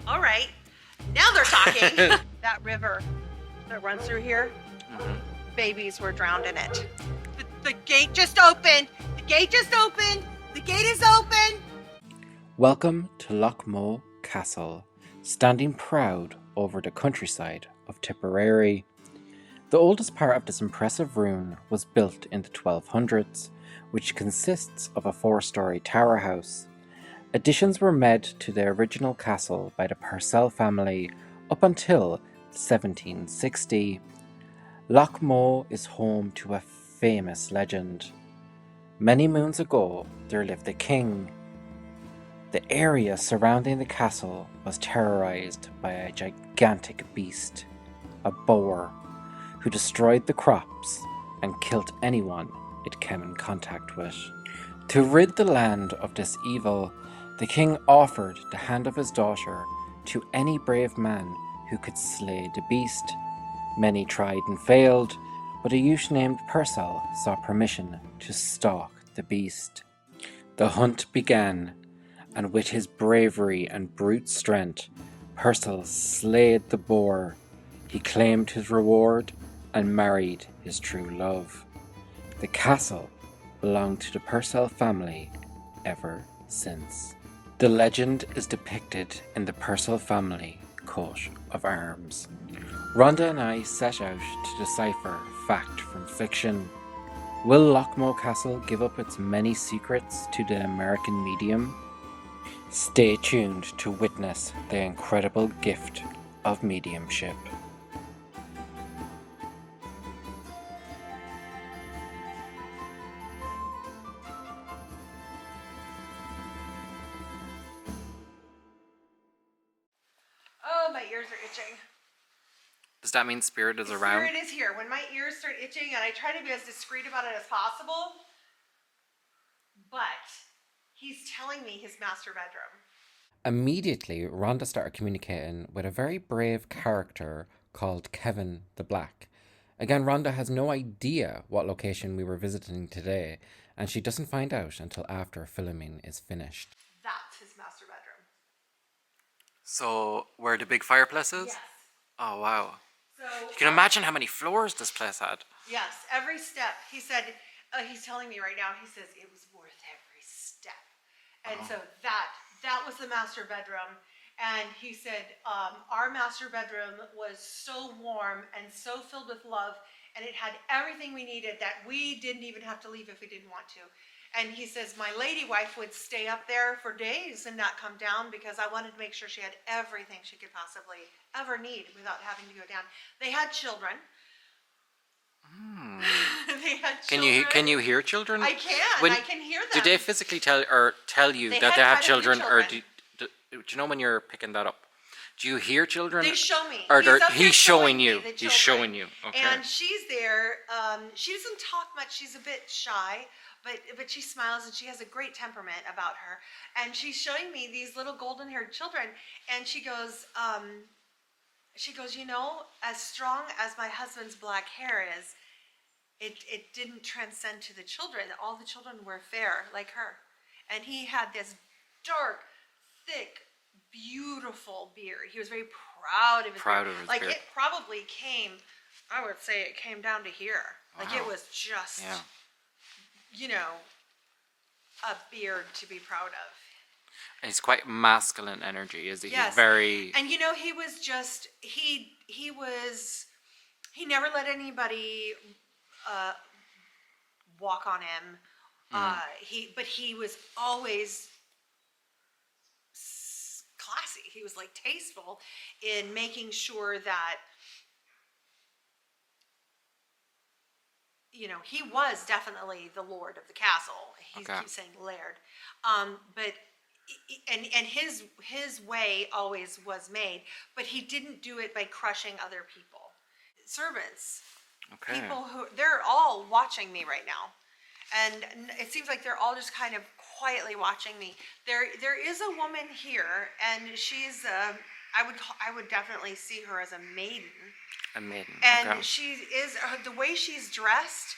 All right. Now they're talking. That river that runs through here, babies were drowned in it. The gate just opened. The gate just opened. The gate is open. Welcome to Lockmore Castle, standing proud over the countryside of Tipperary. The oldest part of this impressive ruin was built in the 1200s, which consists of a 4-storey tower house. Additions were made to the original castle by the Purcell family up until 1760. Lockmoe is home to a famous legend. Many moons ago, there lived a king. The area surrounding the castle was terrorized by a gigantic beast, a boar, who destroyed the crops and killed anyone it came in contact with. To rid the land of this evil, the king offered the hand of his daughter to any brave man who could slay the beast. Many tried and failed, but a youth named Purcell saw permission to stalk the beast. The hunt began, and with his bravery and brute strength, Purcell slayed the boar. He claimed his reward and married his true love. The castle belonged to the Purcell family ever since. The legend is depicted in the Purcell family coat of arms. Rhonda and I set out to decipher fact from fiction. Will Lockmore Castle give up its many secrets to the American medium? Stay tuned to witness the incredible gift of mediumship. Oh, my ears are itching. Does that mean spirit is around? Spirit is here. When my ears start itching, and I try to be as discreet about it as possible, but he's telling me his master bedroom. Immediately, Rhonda started communicating with a very brave character called Kevin the Black. Again, Rhonda has no idea what location we were visiting today, and she doesn't find out until after filming is finished. That's his master bedroom. So, where the big fireplace is? Yes. Oh, wow. So You can imagine how many floors this place had. yes, every step. He said, he's telling me right now, he says it was worth every step. And so that was the master bedroom. And he said, our master bedroom was so warm and so filled with love, and it had everything we needed that we didn't even have to leave if we didn't want to. And he says, my lady wife would stay up there for days and not come down because I wanted to make sure she had everything she could possibly ever need without having to go down. They had children. They had children. Can you hear children? I can. I can hear them. Do they physically tell you They that had they have quite a few children, or children. do you know when you're picking that up? Do you hear children? They show me. Or He's up there he's showing you. me the He's children. showing you. Okay. And she's there. She doesn't talk much. She's a bit shy, but she smiles and she has a great temperament about her. And she's showing me these little golden-haired children, and she goes, you know, as strong as my husband's black hair is, it didn't transcend to the children. All the children were fair like her, and he had this dark, thick, beautiful beard. He was very proud of his beard. Like it probably came, I would say it came down to here. Wow. Like it was just, you know, a beard to be proud of. And he's quite masculine energy, is he? Yes. He's very... And you know, he was just, he never let anybody walk on him. But he was always classy. He was like tasteful in making sure that, you know, he was definitely the lord of the castle. He keeps saying laird. But his way always was made, but he didn't do it by crushing other people. Servants, people who, they're all watching me right now. And it seems like they're all just kind of quietly watching me. There is a woman here, and she's I would definitely see her as a maiden. A maiden. And she is the way she's dressed.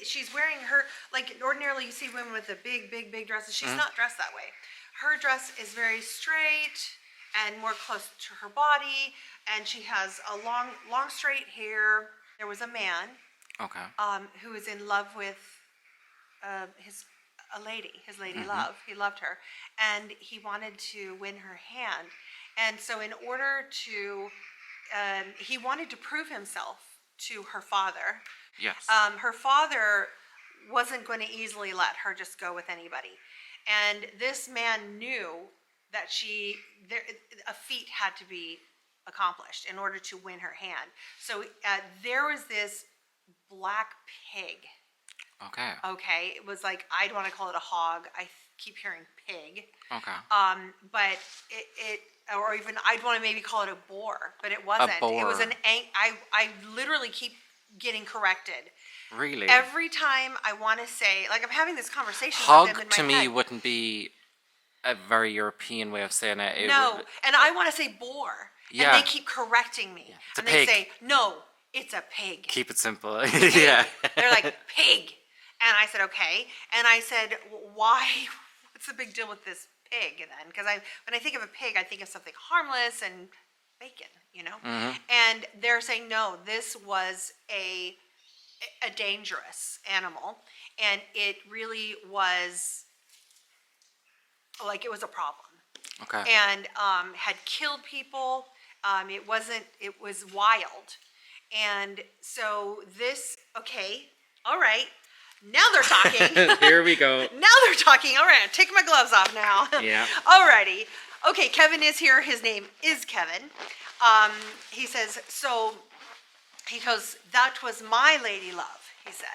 She's wearing her, like ordinarily you see women with the big dresses. She's not dressed that way. her dress is very straight and more close to her body, and she has a long straight hair. There was a man, who was in love with his lady love. He loved her, and he wanted to win her hand, and so in order to, he wanted to prove himself to her father. Yes. Her father wasn't going to easily let her just go with anybody. And this man knew that a feat had to be accomplished in order to win her hand. So there was this black pig. Okay. It was like, I don't want to call it a hog. I keep hearing pig. Okay. But or even I'd want to maybe call it a boar, but it wasn't. A boar. It was I literally keep getting corrected. Really? Every time I want to say, like, I'm having this conversation Hog with them in my to me head. wouldn't be a very European way of saying it. No, and I want to say boar. Yeah. And they keep correcting me. It's and a they pig. say, no, it's a pig. Keep it simple. Pig. Yeah. They're like, pig. And I said, okay. And I said, why? What's the big deal with this pig then? Because when I think of a pig, I think of something harmless and bacon, you know? Mm-hmm. And they're saying, no, this was a dangerous animal, and it really was like, it was a problem. Okay. And had killed people. It was wild. And so okay, all right, now they're talking. Here we go. Now they're talking. All right, I'm taking my gloves off now. Yeah. Alrighty. Okay, Kevin is here. His name is Kevin. He says, so he goes, that was my lady love, he said.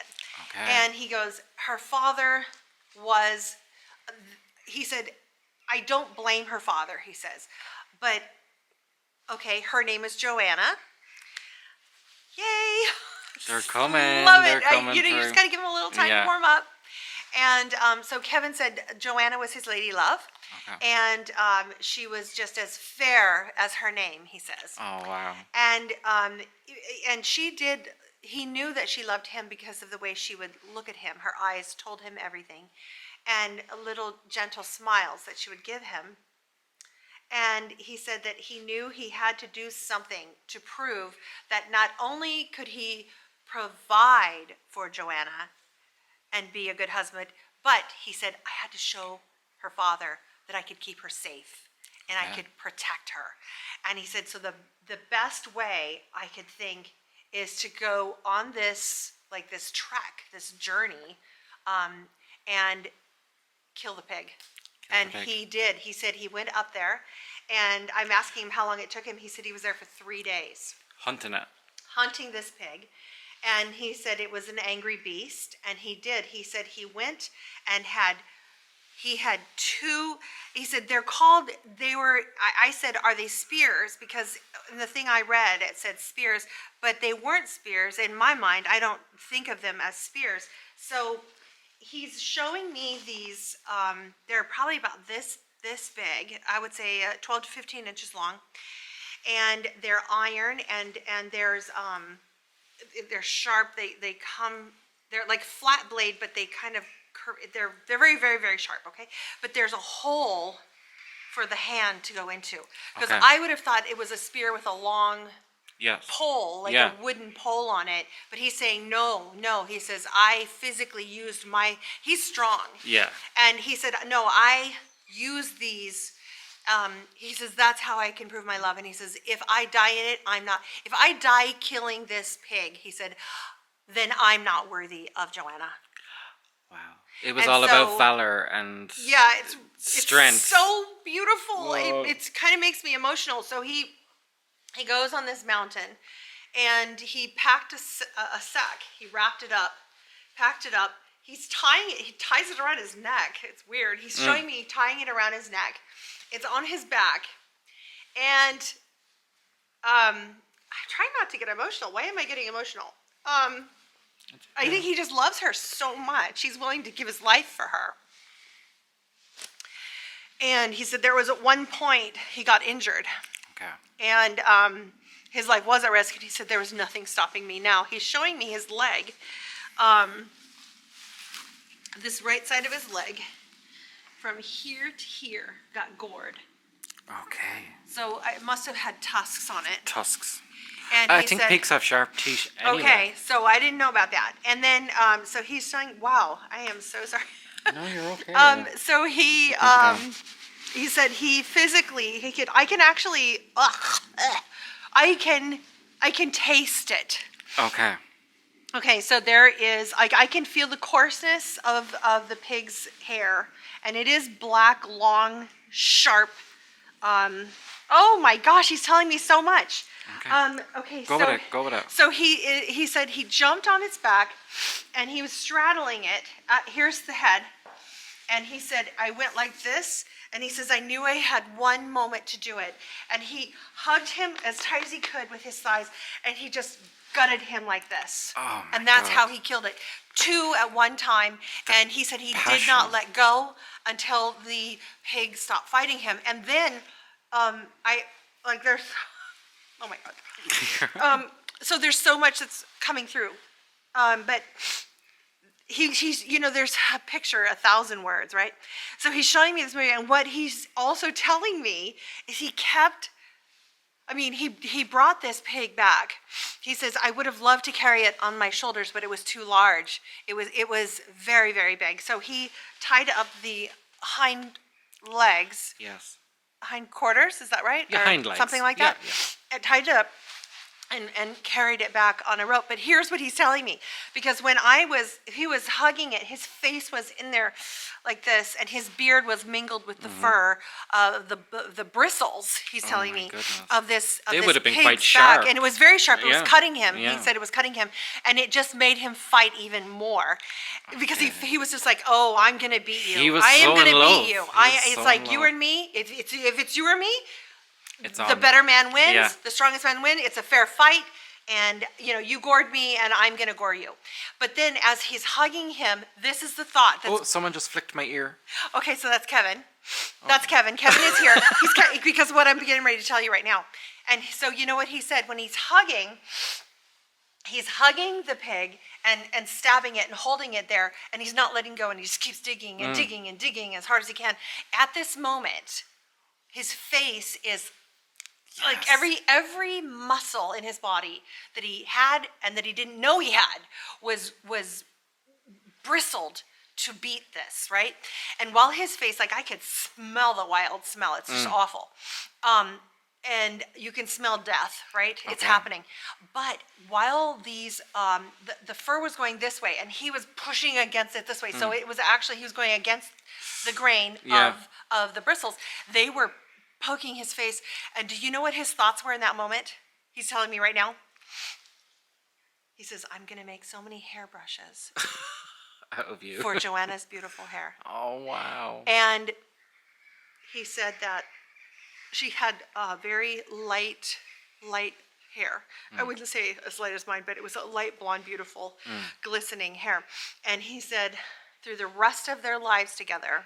Okay. And he goes, her father was, he said, I don't blame her father, he says. But, okay, her name is Joanna. Yay. They're coming. Love They're it. coming You through. just got to give them a little time to warm up. And so Kevin said Joanna was his lady love. Okay. And she was just as fair as her name, he says. Oh, wow. And she did, he knew that she loved him because of the way she would look at him. Her eyes told him everything. And little gentle smiles that she would give him. And he said that he knew he had to do something to prove that not only could he provide for Joanna and be a good husband, but he said, I had to show her father that I could keep her safe and I could protect her. And he said, so the best way I could think is to go on this trek, this journey, and kill the pig. He did. He said he went up there, and I'm asking him how long it took him. He said he was there for 3 days. Hunting this pig. And he said it was an angry beast, and he did. He said he went and he had two, he said I said, are they spears? Because in the thing I read, it said spears, but they weren't spears. In my mind, I don't think of them as spears. So he's showing me these, they're probably about this big, I would say 12 to 15 inches long, and they're iron, and there's, they're sharp, they're like flat blade, but they kind of curve, they're very, very, very sharp, okay? But there's a hole for the hand to go into, because I would have thought it was a spear with a long pole, like a wooden pole on it, but he's saying no, he says, I physically used he's strong, and he said, no, I use these, he says, that's how I can prove my love. And he says, if I die in it, if I die killing this pig, he said, then I'm not worthy of Joanna. Wow. It was all about valor and strength. It's so beautiful. It kind of makes me emotional. So he goes on this mountain, and he packed a sack. He wrapped it up, packed it up. He's tying it. He ties it around his neck. It's weird. He's showing me tying it around his neck. It's on his back. And I try not to get emotional. Why am I getting emotional? I think he just loves her so much. He's willing to give his life for her. And he said there was at one point he got injured. Okay. And his life was at risk. And he said there was nothing stopping me now. He's showing me his leg. This right side of his leg. from here to here got gored. Okay. So it must have had tusks on it. Tusks. And I he think said, pigs have sharp teeth anyway. okay, so I didn't know about that. And then, so he's saying, wow, I am so sorry. No, you're okay. So he said he physically, I can actually, I can taste it. Okay. Okay, so there is, I can feel the coarseness of the pig's hair, and it is black, long, sharp. Oh my gosh, he's telling me so much. Okay. Go with it. So he said he jumped on its back, and he was straddling it. Here's the head, and he said I went like this, and he says I knew I had one moment to do it, and he hugged him as tight as he could with his thighs, and he just gutted him like this. Oh my and that's God. how he killed it. 2 at one time, and he said he did passion. not let go until the pig stopped fighting him. And then there's oh my God. So there's so much that's coming through. But he's there's a picture 1,000 words, right? So he's showing me this movie, and what he's also telling me is he brought this pig back. He says, I would have loved to carry it on my shoulders, but it was too large. It was very, very big. So he tied up the hind legs. Yes. Hind quarters, is that right? Yeah, or hind legs. something like that. Yeah. And tied it up and carried it back on a rope. But here's what he's telling me, because when he was hugging it, his face was in there like this, and his beard was mingled with the fur, the bristles. He's telling me goodness. of this. They this would have been pig's quite sharp. back. And it was very sharp. It Yeah. was cutting him. Yeah. He said it was cutting him, and it just made him fight even more, because he was just like, oh, I'm gonna beat you. He was I am so gonna in love. beat you. He was It's so like in you love. and me. If it's you or me, It's the on. better man wins. Yeah. The strongest man wins. It's a fair fight. And, you gored me, and I'm going to gore you. But then as he's hugging him, this is the thought. Oh, someone just flicked my ear. Okay, so that's Kevin. That's Kevin. Kevin is here. Because of what I'm getting ready to tell you right now. And so you know what he said? When he's hugging the pig and stabbing it and holding it there, and he's not letting go, and he just keeps digging and digging and digging as hard as he can. At this moment, his face is... like every muscle in his body that he had and that he didn't know he had was bristled to beat this, right? And while his face, like I could smell the wild smell. It's just awful. And you can smell death, right? Okay. It's happening. But while these, the fur was going this way, and he was pushing against it this way. So it was actually, he was going against the grain of the bristles. They were poking his face. And do you know what his thoughts were in that moment? He's telling me right now. He says, I'm going to make so many hairbrushes Out of you. for Joanna's beautiful hair. Oh, wow. And he said that she had very light hair. I wouldn't say as light as mine, but it was a light blonde, beautiful, glistening hair. And he said through the rest of their lives together,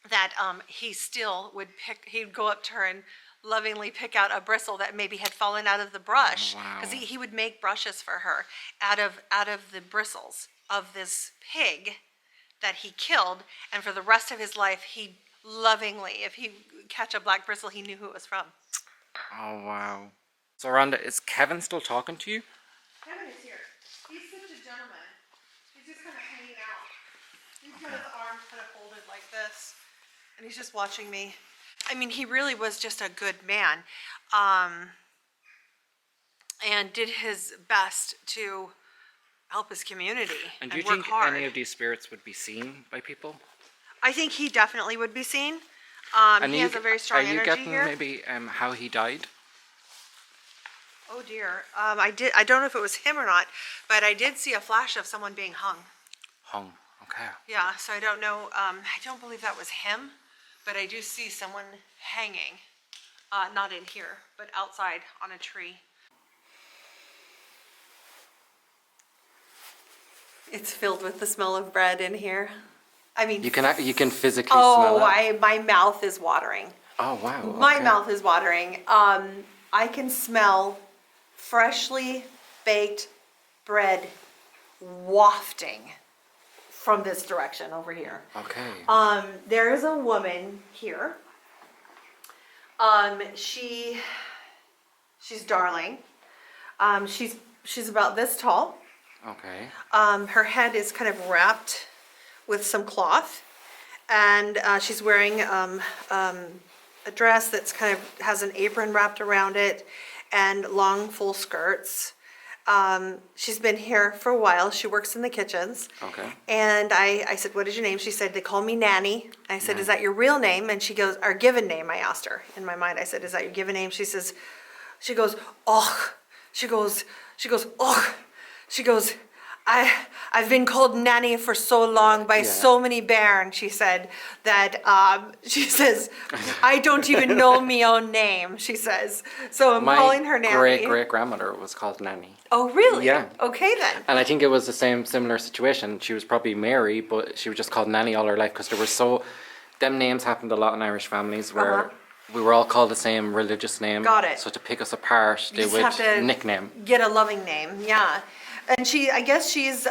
that he still would he'd go up to her and lovingly pick out a bristle that maybe had fallen out of the brush, because he would make brushes for her out of the bristles of this pig that he killed, and for the rest of his life, he lovingly, if he catch a black bristle, he knew who it was from. Oh, wow. So, Rhonda, is Kevin still talking to you? Kevin is here. He's such a gentleman. He's just kind of hanging out. He's got his arms kind of folded like this. And he's just watching me. I mean, he really was just a good man, and did his best to help his community And do you work think hard. any of these spirits would be seen by people? I think he definitely would be seen. He has a very strong energy here. Are you getting here. maybe how he died? Oh dear. I don't know if it was him or not, but I did see a flash of someone being hung. Hung. Okay. Yeah. So I don't know. I don't believe that was him. But I do see someone hanging, not in here, but outside on a tree. It's filled with the smell of bread in here. I mean, You can physically smell it. my mouth is watering. Oh, wow. My okay. mouth is watering. I can smell freshly baked bread wafting from this direction over here. Okay. There is a woman here. She's darling. She's about this tall. Okay. Her head is kind of wrapped with some cloth, and she's wearing a dress that's kind of has an apron wrapped around it, and long full skirts. She's been here for a while. She works in the kitchens. Okay. And I said, "What is your name?" She said, "They call me Nanny." I said, "Is that your real name?" And she goes, "Our given name." I asked her in my mind. I said, "Is that your given name?" She goes, "Oh." She goes, "Oh." She goes, I've been called Nanny for so long by so many bairns," she said, that, she says, "I don't even know me own name," she says. So I'm calling her Nanny. My great-great-grandmother was called Nanny. Oh, really? Yeah. Okay, then. And I think it was the similar situation. She was probably Mary, but she was just called Nanny all her life because them names happened a lot in Irish families where we were all called the same religious name. Got it. So to pick us apart, they would have to nickname. Get a loving name, yeah. And I guess she's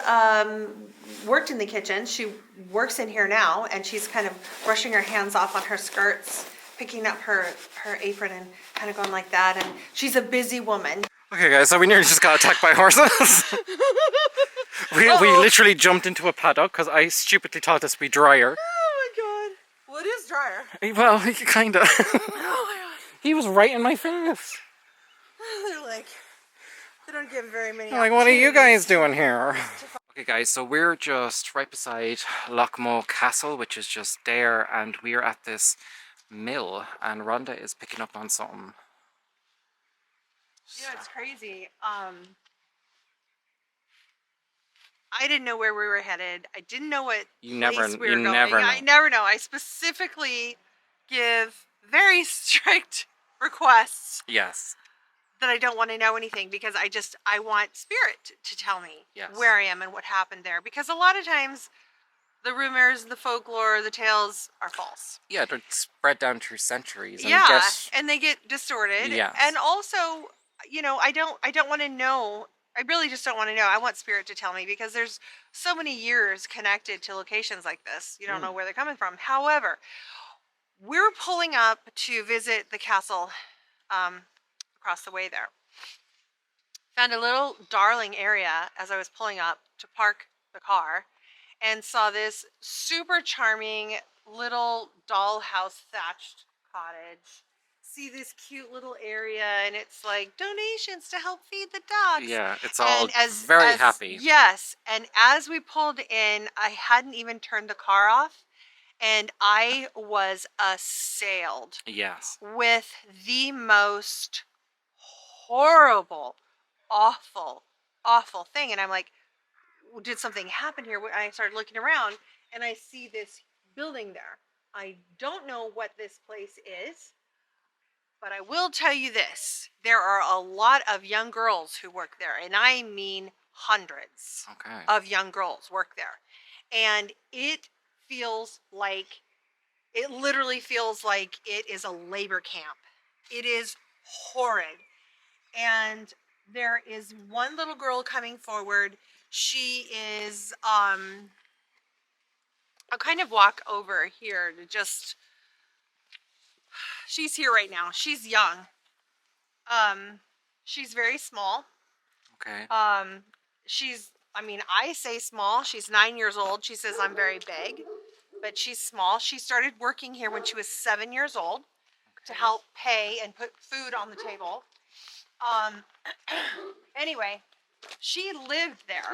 worked in the kitchen. She works in here now, and she's kind of brushing her hands off on her skirts, picking up her apron and kind of going like that. And she's a busy woman. Okay, guys, so we nearly just got attacked by horses. we literally jumped into a paddock because I stupidly thought this would be drier. Oh my god. Well, it is drier. Well, kind of. Oh my god. He was right in my face. They're like, they don't give very many. Like, what are you guys doing here? Okay, guys, so we're just right beside Lockmore Castle, which is just there, and we're at this mill, and Rhonda is picking up on something. Yeah, it's crazy. I didn't know where we were headed. I didn't know what place we were going. Never know. I never know. I specifically give very strict requests. Yes. That I don't want to know anything because I want spirit to tell me where I am and what happened there, because a lot of times the rumors, the folklore, the tales are false. Yeah, they're spread down through centuries. And and they get distorted. Yes. And also, I don't want to know. I really just don't want to know. I want spirit to tell me, because there's so many years connected to locations like this. You don't know where they're coming from. However, we're pulling up to visit the castle across the way there. Found a little darling area as I was pulling up to park the car, and saw this super charming little dollhouse thatched cottage. See this cute little area, and it's like donations to help feed the dogs. Yeah, it's all very happy. Yes, and as we pulled in, I hadn't even turned the car off, and I was assailed with the most horrible, awful thing. And I'm like, did something happen here? I started looking around, and I see this building there. I don't know what this place is, but I will tell you this. There are a lot of young girls who work there, and I mean hundreds of young girls work there. And it literally feels like it is a labor camp. It is horrid. And there is one little girl coming forward. She is, I'll kind of walk over here to just, she's here right now. She's young. She's very small. Okay. I say small. She's 9 years old. She says I'm very big, but she's small. She started working here when she was 7 years old to help pay and put food on the table. Anyway, she lived there.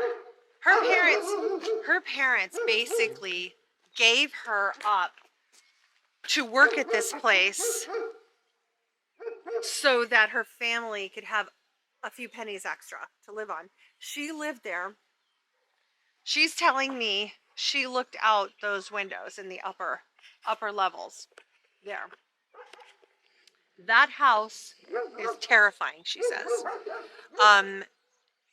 Her parents basically gave her up to work at this place so that her family could have a few pennies extra to live on. She lived there. She's telling me she looked out those windows in the upper levels there. That house is terrifying, she says.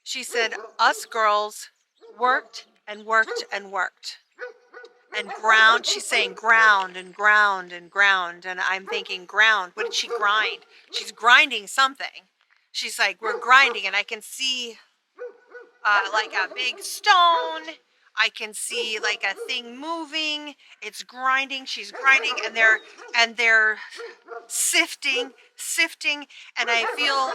She said, us girls worked and worked and worked. And ground, she's saying ground and ground and ground. And I'm thinking, ground, what did she grind? She's grinding something. She's like, we're grinding, and I can see like a big stone. I can see like a thing moving. It's grinding. She's grinding, and they're sifting, and I feel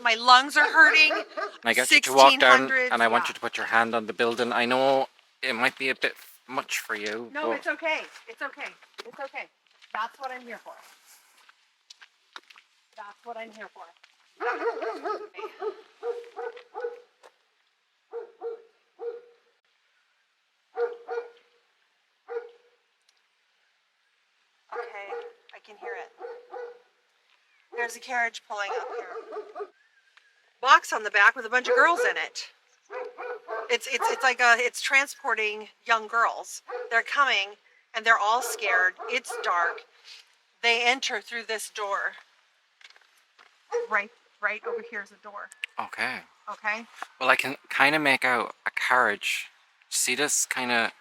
my lungs are hurting. I get you to walk down, 1600s, and I want yeah. you to put your hand on the building. I know it might be a bit much for you. No, but it's okay. It's okay. It's okay. That's what I'm here for. That's what I'm here for. Okay, I can hear it. There's a carriage pulling up here. Box on the back with a bunch of girls in it. It's like it's transporting young girls. They're coming and they're all scared. It's dark. They enter through this door. Right over here is a door. Okay. Okay. Well, I can kind of make out a carriage. See this kind of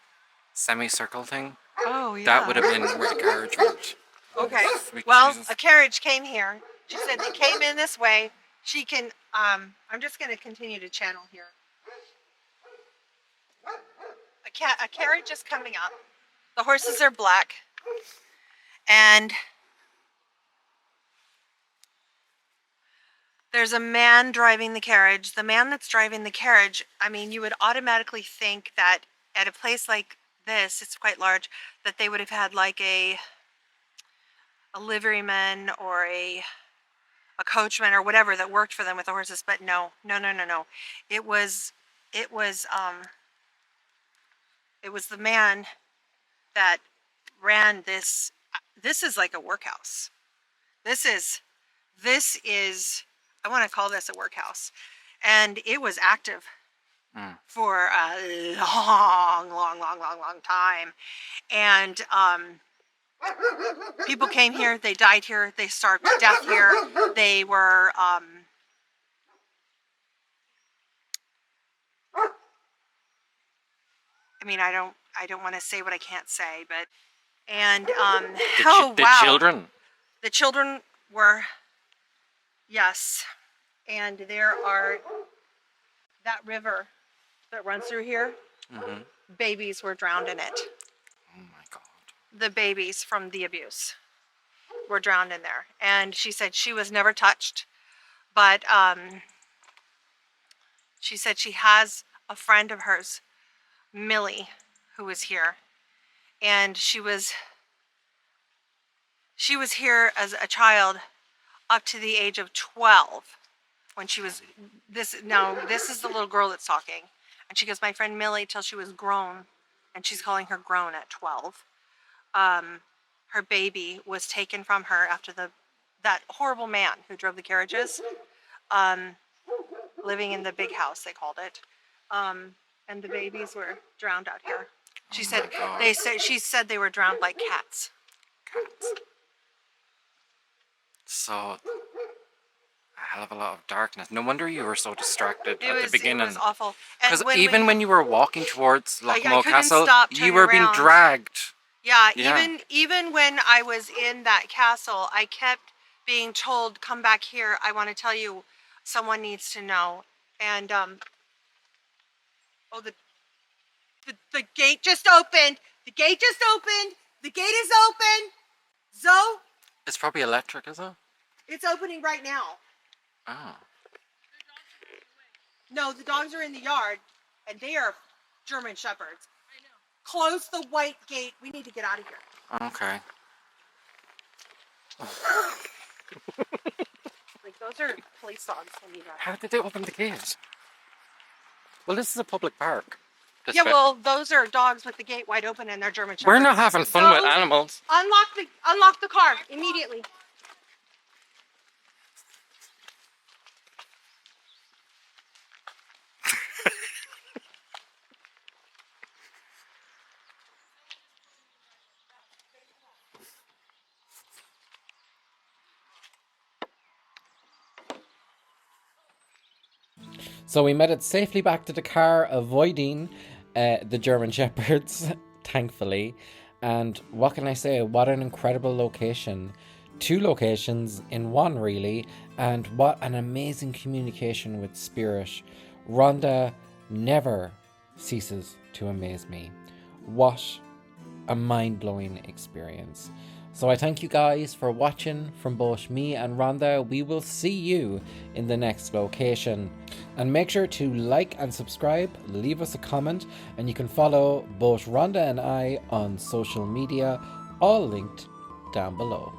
semicircle thing? Oh yeah. That would have been where the carriage went. Okay. Sweet Well, Jesus. a carriage came here. She said they came in this way. She can. I'm just going to continue to channel here. A carriage is coming up. The horses are black, and there's a man driving the carriage. The man that's driving the carriage, I mean, you would automatically think that at a place like this, it's quite large, that they would have had like a liveryman or a coachman or whatever that worked for them with the horses, but no. It was the man that ran this. This is like a workhouse. This is I want to call this a workhouse, and it was active for a long time, and people came here, they died here, they starved to death here. They were I mean, I don't want to say what I can't say, but and The children. The children were, yes, and there are that river that runs through here. Mm-hmm. Babies were drowned in it. Oh my God. The babies from the abuse were drowned in there, and she said she was never touched, but she said she has a friend of hers, Millie, who was here, and she was here as a child up to the age of 12 when she was this is the little girl that's talking, and she goes, my friend Millie, till she was grown, and she's calling her grown at 12. Her baby was taken from her after that horrible man who drove the carriages, living in the big house, they called it, and the babies were drowned out here. She said they were drowned like cats. So, a hell of a lot of darkness. No wonder you were so distracted at the beginning. It was awful. Because even when you were walking towards Lockmore Castle, stop you were being around. dragged. Yeah, even when I was in that castle, I kept being told, come back here, I want to tell you, someone needs to know. And the gate just opened. The gate just opened. The gate is open. Zoe? It's probably electric, is it? It's opening right now. Oh. No, the dogs are in the yard, and they are German Shepherds. I know. Close the white gate. We need to get out of here. Okay. Like, those are police dogs. How did they open the gate? Well, this is a public park. Yeah, well, those are dogs with the gate wide open, and they're German Shepherds. We're not having fun with animals. Unlock the car immediately. So we made it safely back to the car, avoiding the German Shepherds, thankfully. And what can I say? What an incredible location. 2 locations in one, really. And what an amazing communication with spirit. Rhonda never ceases to amaze me. What a mind-blowing experience. So I thank you guys for watching from both me and Rhonda. We will see you in the next location. And make sure to like and subscribe, leave us a comment, and you can follow both Rhonda and I on social media, all linked down below.